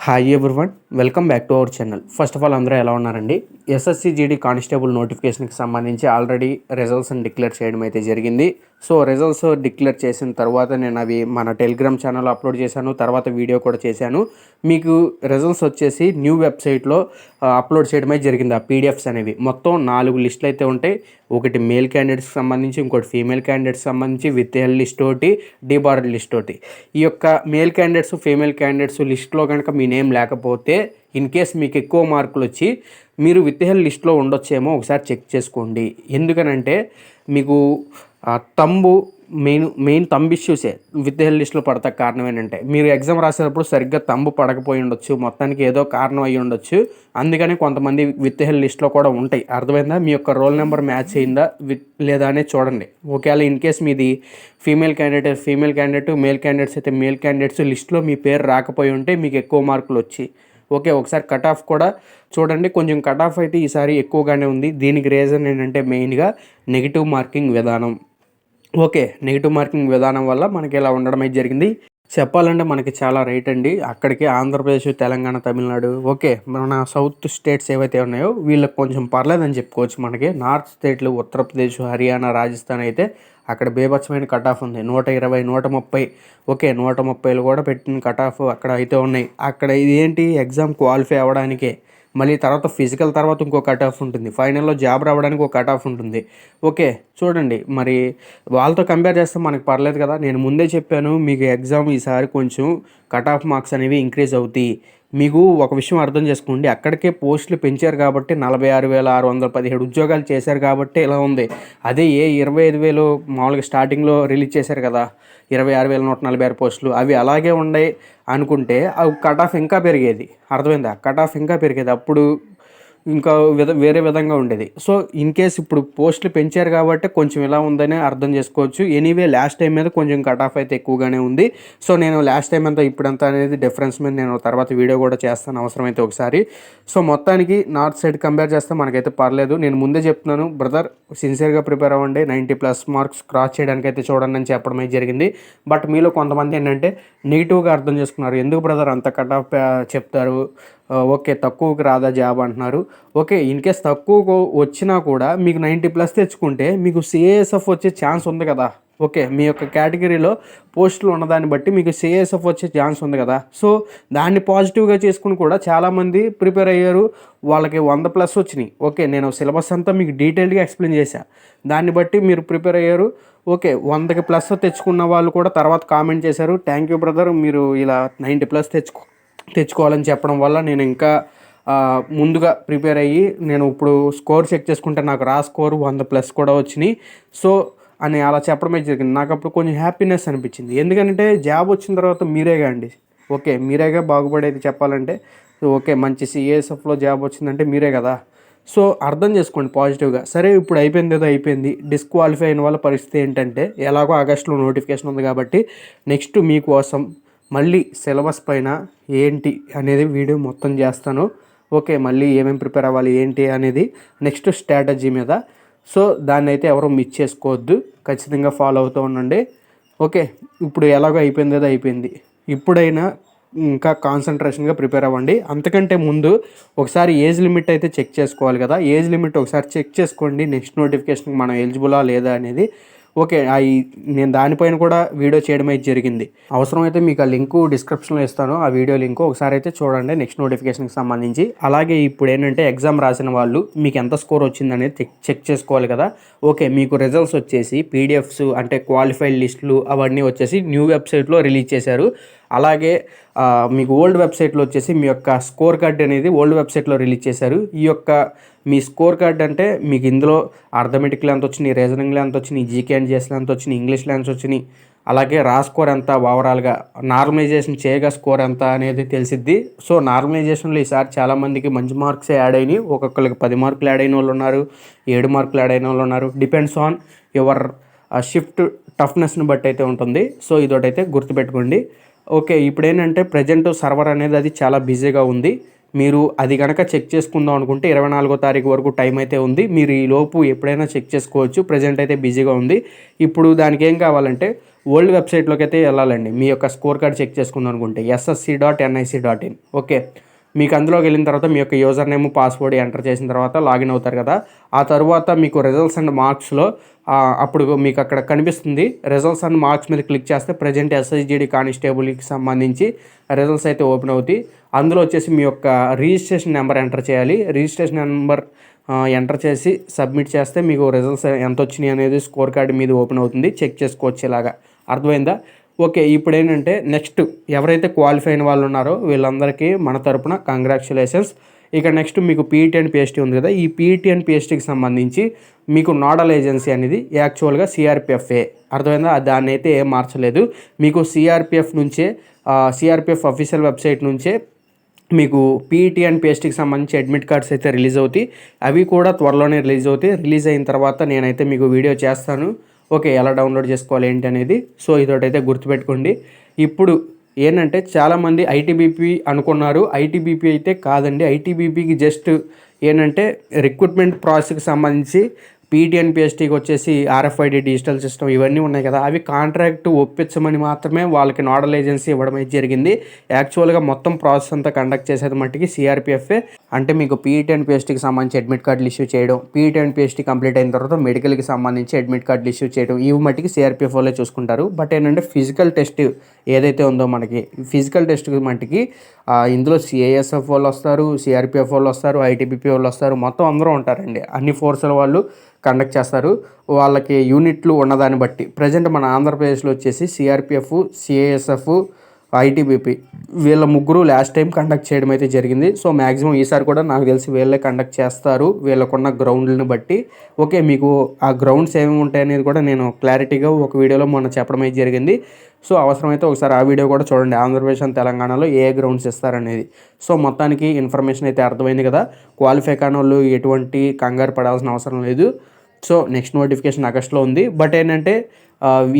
Hi everyone, welcome back to our channel. First of all అందరూ ఎలా ఉన్నారండి? SSC GD constable నోటిఫికేషన్కి సంబంధించి ఆల్రెడీ రిజల్ట్స్ని డిక్లేర్ చేయడం అయితే జరిగింది. సో రిజల్ట్స్ డిక్లేర్ చేసిన తర్వాత నేను అవి మన టెలిగ్రామ్ ఛానల్ అప్లోడ్ చేశాను, తర్వాత వీడియో కూడా చేశాను. మీకు రిజల్ట్స్ వచ్చేసి న్యూ వెబ్సైట్లో అప్లోడ్ చేయడమే జరిగింది. ఆ పీడిఎఫ్స్ అనేవి మొత్తం 4 లిస్టులు అయితే ఉంటాయి. ఒకటి మేల్ క్యాండిడేట్స్కి సంబంధించి, ఇంకోటి ఫీమేల్ క్యాండిడేట్స్ సంబంధించి విత్ హెల్ లిస్ట్ ఒకటి, డీబార్డ్ లిస్ట్ ఒకటి. ఈ యొక్క మేల్ క్యాండిడేట్స్ ఫీమేల్ క్యాండిడేట్స్ లిస్ట్లో కనుక మీ నేమ్ లేకపోతే, ఇన్ కేస్ మీకు ఎక్కువ మార్కులు వచ్చి మీరు విత్ హెల్ లిస్ట్లో ఉండొచ్చేమో ఒకసారి చెక్ చేసుకోండి. ఎందుకనంటే మీకు thumb main thumb ఇష్యూసే with hill లిస్ట్లో పడతా కారణం ఏంటంటే, మీరు ఎగ్జామ్ రాసేటప్పుడు సరిగ్గా తంబు పడకపోయి ఉండొచ్చు, మొత్తానికి ఏదో కారణం అయ్యి ఉండొచ్చు. అందుకని కొంతమంది విత్ హెల్ లిస్ట్లో కూడా ఉంటాయి. అర్థమైందా? మీ యొక్క రోల్ నెంబర్ మ్యాచ్ అయిందా లేదా అనేది చూడండి. ఒకవేళ ఇన్ కేస్ మీది ఫీమేల్ క్యాండిడేట్, మేల్ క్యాండిడేట్స్ అయితే మేల్ క్యాండిడేట్స్ లిస్ట్లో మీ పేరు రాకపోయి ఉంటే మీకు ఎక్కువ మార్కులు వచ్చి ఒకసారి కట్ ఆఫ్ కూడా చూడండి. కొంచెం కట్ ఆఫ్ అయితే ఈసారి ఎక్కువగానే ఉంది. దీనికి రీజన్ ఏంటంటే మెయిన్గా నెగిటివ్ మార్కింగ్ విధానం. నెగిటివ్ మార్కింగ్ విధానం వల్ల మనకి ఇలా ఉండడం అయితే జరిగింది. చెప్పాలంటే మనకి చాలా రైట్ అండి. అక్కడికి ఆంధ్రప్రదేశ్, తెలంగాణ, తమిళనాడు మన సౌత్ స్టేట్స్ ఏవైతే ఉన్నాయో వీళ్ళకి కొంచెం పర్లేదని చెప్పుకోవచ్చు. మనకి నార్త్ స్టేట్లు ఉత్తరప్రదేశ్, హర్యానా, రాజస్థాన్ అయితే అక్కడ బేభత్సమైన కట్ ఆఫ్ ఉంది. 120, 130 130లో కూడా పెట్టిన కట్ ఆఫ్ అక్కడ అయితే ఉన్నాయి. అక్కడ ఇదేంటి ఎగ్జామ్ క్వాలిఫై అవ్వడానికే, మళ్ళీ తర్వాత ఫిజికల్ తర్వాత ఇంకో కట్ ఆఫ్ ఉంటుంది, ఫైనల్లో జాబ్ రావడానికి ఒక కట్ ఆఫ్ ఉంటుంది. చూడండి, మరి వాళ్ళతో కంపేర్ చేస్తే మనకు పర్లేదు కదా. నేను ముందే చెప్పాను మీకు ఎగ్జామ్ ఈసారి కొంచెం కట్ ఆఫ్ మార్క్స్ అనేవి ఇంక్రీజ్ అవుతాయి. మీకు ఒక విషయం అర్థం చేసుకోండి, అక్కడికే పోస్టులు పెంచారు కాబట్టి 46,617 ఉద్యోగాలు చేశారు కాబట్టి ఇలా ఉంది. అదే 25,000 మామూలుగా స్టార్టింగ్లో రిలీజ్ చేశారు కదా, 26,146 పోస్టులు, అవి అలాగే ఉన్నాయి అనుకుంటే అవి కట్ ఆఫ్ ఇంకా పెరిగేది. అర్థమైందా? కట్ ఆఫ్ ఇంకా పెరిగేది, అప్పుడు ఇంకా వేరే విధంగా ఉండేది. సో ఇన్ కేస్ ఇప్పుడు పోస్టులు పెంచారు కాబట్టి కొంచెం ఇలా ఉందని అర్థం చేసుకోవచ్చు. ఎనీవే లాస్ట్ టైం మీద కొంచెం కట్ ఆఫ్ అయితే ఎక్కువగానే ఉంది. సో నేను లాస్ట్ టైం అంతా ఇప్పుడంతా అనేది డిఫరెన్స్ మీద నేను తర్వాత వీడియో కూడా చేస్తాను అవసరమైతే ఒకసారి. సో మొత్తానికి నార్త్ సైడ్ కంపేర్ చేస్తే మనకైతే పర్లేదు. నేను ముందే చెప్తున్నాను బ్రదర్, సిన్సియర్గా ప్రిపేర్ అవ్వండి, 90+ మార్క్స్ క్రాస్ చేయడానికి అయితే చూడండి అని చెప్పడం అయితే జరిగింది. బట్ మీలో కొంతమంది ఏంటంటే నెగిటివ్గా అర్థం చేసుకున్నారు. ఎందుకు బ్రదర్ అంత కట్ ఆఫ్ చెప్తారు, తక్కువకి రాదా జాబ్ అంటున్నారు. ఇన్ కేస్ తక్కువ వచ్చినా కూడా మీకు 90+ తెచ్చుకుంటే మీకు సిఏఎస్ఎఫ్ వచ్చే ఛాన్స్ ఉంది కదా. మీ యొక్క కేటగిరీలో పోస్టులు ఉన్నదాన్ని బట్టి మీకు సిఏఎస్ఎఫ్ వచ్చే ఛాన్స్ ఉంది కదా. సో దాన్ని పాజిటివ్గా చేసుకుని కూడా చాలామంది ప్రిపేర్ అయ్యారు, వాళ్ళకి 100+ వచ్చినాయి. నేను సిలబస్ అంతా మీకు డీటెయిల్గా ఎక్స్ప్లెయిన్ చేశాను, దాన్ని బట్టి మీరు ప్రిపేర్ అయ్యారు. 100+ తెచ్చుకున్న వాళ్ళు కూడా తర్వాత కామెంట్ చేశారు, థ్యాంక్ యూ బ్రదర్, మీరు ఇలా 90+ తెచ్చుకోవాలని చెప్పడం వల్ల నేను ఇంకా ముందుగా ప్రిపేర్ అయ్యి నేను ఇప్పుడు స్కోర్ చెక్ చేసుకుంటే నాకు స్కోరు 100+ కూడా వచ్చినాయి. సో అని అలా చెప్పడమే జరిగింది. నాకు అప్పుడు కొంచెం హ్యాపీనెస్ అనిపించింది. ఎందుకంటే జాబ్ వచ్చిన తర్వాత మీరేగా అండి, మీరేగా బాగుపడేది చెప్పాలంటే. మంచి సిఏఎస్ఎఫ్లో జాబ్ వచ్చిందంటే మీరే కదా. సో అర్థం చేసుకోండి పాజిటివ్గా. సరే ఇప్పుడు అయిపోయింది. డిస్క్వాలిఫై అయిన వాళ్ళ పరిస్థితి ఏంటంటే, ఎలాగో ఆగస్టులో నోటిఫికేషన్ ఉంది కాబట్టి నెక్స్ట్ మీకోసం మళ్ళీ సిలబస్ పైన ఏంటి అనేది వీడియో మొత్తం చేస్తాను. మళ్ళీ ఏమేమి ప్రిపేర్ అవ్వాలి ఏంటి అనేది నెక్స్ట్ స్ట్రాటజీ మీద. సో దాన్ని అయితే ఎవరు మిస్ చేసుకోవద్దు, ఖచ్చితంగా ఫాలో అవుతూ ఉండండి. ఇప్పుడు ఎలాగో అయిపోయింది, ఇప్పుడైనా ఇంకా కాన్సన్ట్రేషన్గా ప్రిపేర్ అవ్వండి. అంతకంటే ముందు ఒకసారి ఏజ్ లిమిట్ అయితే చెక్ చేసుకోవాలి కదా. ఏజ్ లిమిట్ ఒకసారి చెక్ చేసుకోండి, నెక్స్ట్ నోటిఫికేషన్కి మనం ఎలిజిబులా లేదా అనేది. నేను దానిపైన కూడా వీడియో చేయడం అయితే జరిగింది. అవసరమైతే మీకు ఆ లింకు డిస్క్రిప్షన్లో ఇస్తాను, ఆ వీడియో లింకు ఒకసారి అయితే చూడండి నెక్స్ట్ నోటిఫికేషన్కి సంబంధించి. అలాగే ఇప్పుడు ఏంటంటే ఎగ్జామ్ రాసిన వాళ్ళు మీకు ఎంత స్కోర్ వచ్చిందనేది చెక్ చేసుకోవాలి కదా. మీకు రిజల్ట్స్ వచ్చేసి పీడిఎఫ్స్ అంటే క్వాలిఫైడ్ లిస్టులు అవన్నీ వచ్చేసి న్యూ వెబ్సైట్లో రిలీజ్ చేశారు. అలాగే మీకు ఓల్డ్ వెబ్సైట్లో వచ్చేసి మీ యొక్క స్కోర్ కార్డ్ అనేది ఓల్డ్ వెబ్సైట్లో రిలీజ్ చేశారు. ఈ యొక్క మీ స్కోర్ కార్డ్ అంటే మీకు ఇందులో అర్థమెటిక్లో ఎంత వచ్చినాయి, రీజనింగ్లో ఎంత వచ్చినాయి, జీకే అండ్ జిఎస్లో ఎంత వచ్చినాయి, ఇంగ్లీష్లో ఎంత వచ్చినాయి, అలాగే స్కోర్ ఎంత, ఓవరాల్గా నార్మలైజేషన్ చేయగా స్కోర్ ఎంత అనేది తెలిసిద్ది. సో నార్మలైజేషన్లో ఈసారి చాలామందికి మంచి మార్క్సే యాడ్ అయినాయి. ఒక్కొక్కరికి 10 మార్కులు యాడ్ అయిన వాళ్ళు ఉన్నారు, 7 మార్కులు యాడ్ అయిన వాళ్ళు ఉన్నారు. డిపెండ్స్ ఆన్ యువర్ షిఫ్ట్ టఫ్నెస్ని బట్టి అయితే ఉంటుంది. సో ఇదొకటైతే గుర్తుపెట్టుకోండి. ఇప్పుడు ఏంటంటే ప్రజెంట్ సర్వర్ అనేది అది చాలా బిజీగా ఉంది. మీరు అది కనుక చెక్ చేసుకుందాం అనుకుంటే 24వ తారీఖు వరకు టైం అయితే ఉంది. మీరు ఈ లోపు ఎప్పుడైనా చెక్ చేసుకోవచ్చు. ప్రజెంట్ అయితే బిజీగా ఉంది. ఇప్పుడు దానికి ఏం కావాలంటే ఓల్డ్ వెబ్సైట్లోకి అయితే వెళ్ళాలండి. మీ యొక్క స్కోర్ కార్డ్ చెక్ చేసుకుందాం అనుకుంటే ssc.nic.in. ఓకే, మీకు అందులోకి వెళ్ళిన తర్వాత మీ యొక్క యూజర్ నేమ్ పాస్వర్డ్ ఎంటర్ చేసిన తర్వాత లాగిన్ అవుతారు కదా. ఆ తర్వాత మీకు రిజల్ట్స్ అండ్ మార్క్స్లో అప్పుడు మీకు అక్కడ కనిపిస్తుంది. రిజల్ట్స్ అండ్ మార్క్స్ మీద క్లిక్ చేస్తే ప్రజెంట్ SSGD కానిస్టేబుల్కి సంబంధించి రిజల్ట్స్ అయితే ఓపెన్ అవుతాయి. అందులో వచ్చేసి మీ యొక్క రిజిస్ట్రేషన్ నెంబర్ ఎంటర్ చేయాలి. రిజిస్ట్రేషన్ నెంబర్ ఎంటర్ చేసి సబ్మిట్ చేస్తే మీకు రిజల్ట్స్ ఎంత వచ్చినాయి అనేది స్కోర్ కార్డు మీద ఓపెన్ అవుతుంది. చెక్ చేసుకోవచ్చు ఇలాగా. అర్థమైందా? ఓకే, ఇప్పుడు ఏంటంటే నెక్స్ట్ ఎవరైతే క్వాలిఫై అయిన వాళ్ళు ఉన్నారో వీళ్ళందరికీ మన తరపున కంగ్రాచులేషన్స్. ఇక నెక్స్ట్ మీకు పీఈటీ అండ్ పిఎస్టీ ఉంది కదా. ఈ పీఈటీ అండ్ పిఎస్టీకి సంబంధించి మీకు నోడల్ ఏజెన్సీ అనేది యాక్చువల్గా సిఆర్పిఎఫ్ఏ. అర్థమైందా? దాన్ని అయితే ఏం మార్చలేదు. మీకు సిఆర్పిఎఫ్ నుంచే సిఆర్పిఎఫ్ అఫీషియల్ వెబ్సైట్ నుంచే మీకు పీఈటీ అండ్ పిఎస్టీకి సంబంధించి అడ్మిట్ కార్డ్స్ అయితే రిలీజ్ అవుతాయి. అవి కూడా త్వరలోనే రిలీజ్ అవుతాయి. రిలీజ్ అయిన తర్వాత నేనైతే మీకు వీడియో చేస్తాను. ఓకే, ఎలా డౌన్లోడ్ చేసుకోవాలి ఏంటి అనేది. సో ఇదొకటైతే గుర్తుపెట్టుకోండి. ఇప్పుడు ఏంటంటే చాలామంది ఐటీబీపీ అనుకున్నారు. ఐటీబీపీ అయితే కాదండి. ఐటీబీపీకి జస్ట్ ఏంటంటే రిక్రూట్మెంట్ ప్రాసెస్కి సంబంధించి పీఈటీ అండ్ పిఎస్టీకి వచ్చేసి RFID డిజిటల్ సిస్టమ్ ఇవన్నీ ఉన్నాయి కదా, అవి కాంట్రాక్ట్ ఒప్పించమని మాత్రమే వాళ్ళకి నోడల్ ఏజెన్సీ ఇవ్వడం అయితే జరిగింది. యాక్చువల్గా మొత్తం ప్రాసెస్ అంతా కండక్ట్ చేసేది మట్టికి సిఆర్పిఎఫ్ఏ. అంటే మీకు పీఈటీ అండ్ పిఎస్టీకి సంబంధించి అడ్మిట్ కార్డులు ఇష్యూ చేయడం, పీఈటీ అండ్ పిఎస్టీ కంప్లీట్ అయిన తర్వాత మెడికల్కి సంబంధించి అడ్మిట్ కార్డులు ఇష్యూ చేయడం, ఇవి మట్టికి సిఆర్పిఎఫ్ వాళ్ళే చూసుకుంటారు. బట్ ఏంటంటే ఫిజికల్ టెస్ట్ ఏదైతే ఉందో మనకి ఫిజికల్ టెస్ట్ మట్టికి ఇందులో సిఐఎస్ఎఫ్ వాళ్ళు వస్తారు, సిఆర్పిఎఫ్ వాళ్ళు వస్తారు, ఐటీబీపీ వాళ్ళు వస్తారు, మొత్తం అందరూ ఉంటారండి. అన్ని ఫోర్సుల వాళ్ళు కండక్ట్ చేస్తారు. వాళ్ళకి యూనిట్లు ఉన్నదాన్ని బట్టి ప్రజెంట్ మన ఆంధ్రప్రదేశ్లో వచ్చేసి సిఆర్పిఎఫ్, సిఐఎస్ఎఫ్, ఐటీబీపీ వీళ్ళ ముగ్గురు లాస్ట్ టైం కండక్ట్ చేయడం అయితే జరిగింది. సో మ్యాక్సిమం ఈసారి కూడా నాకు తెలిసి వీళ్ళే కండక్ట్ చేస్తారు వీళ్ళకున్న గ్రౌండ్ని బట్టి. ఓకే, మీకు ఆ గ్రౌండ్స్ ఏమి ఉంటాయి అనేది కూడా నేను క్లారిటీగా ఒక వీడియోలో మొన్న చెప్పడం అయితే జరిగింది. సో అవసరమైతే ఒకసారి ఆ వీడియో కూడా చూడండి, ఆంధ్రప్రదేశ్ అండ్ తెలంగాణలో ఏ గ్రౌండ్స్ ఇస్తారనేది. సో మొత్తానికి ఇన్ఫర్మేషన్ అయితే అర్థమైంది కదా. క్వాలిఫై కాని వాళ్ళు ఎటువంటి కంగారు పడాల్సిన అవసరం లేదు. సో నెక్స్ట్ నోటిఫికేషన్ ఆగస్ట్లో ఉంది. బట్ ఏంటంటే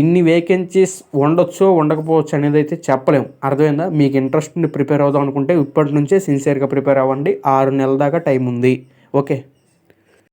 ఇన్ని వేకెన్సీస్ ఉండొచ్చో ఉండకపోవచ్చు అనేది అయితే చెప్పలేము. అర్థమైందా? మీకు ఇంట్రెస్ట్ ప్రిపేర్ అవుదాం అనుకుంటే ఇప్పటి నుంచే సిన్సియర్గా ప్రిపేర్ అవ్వండి. 6 నెలల దాకా టైం ఉంది. ఓకే.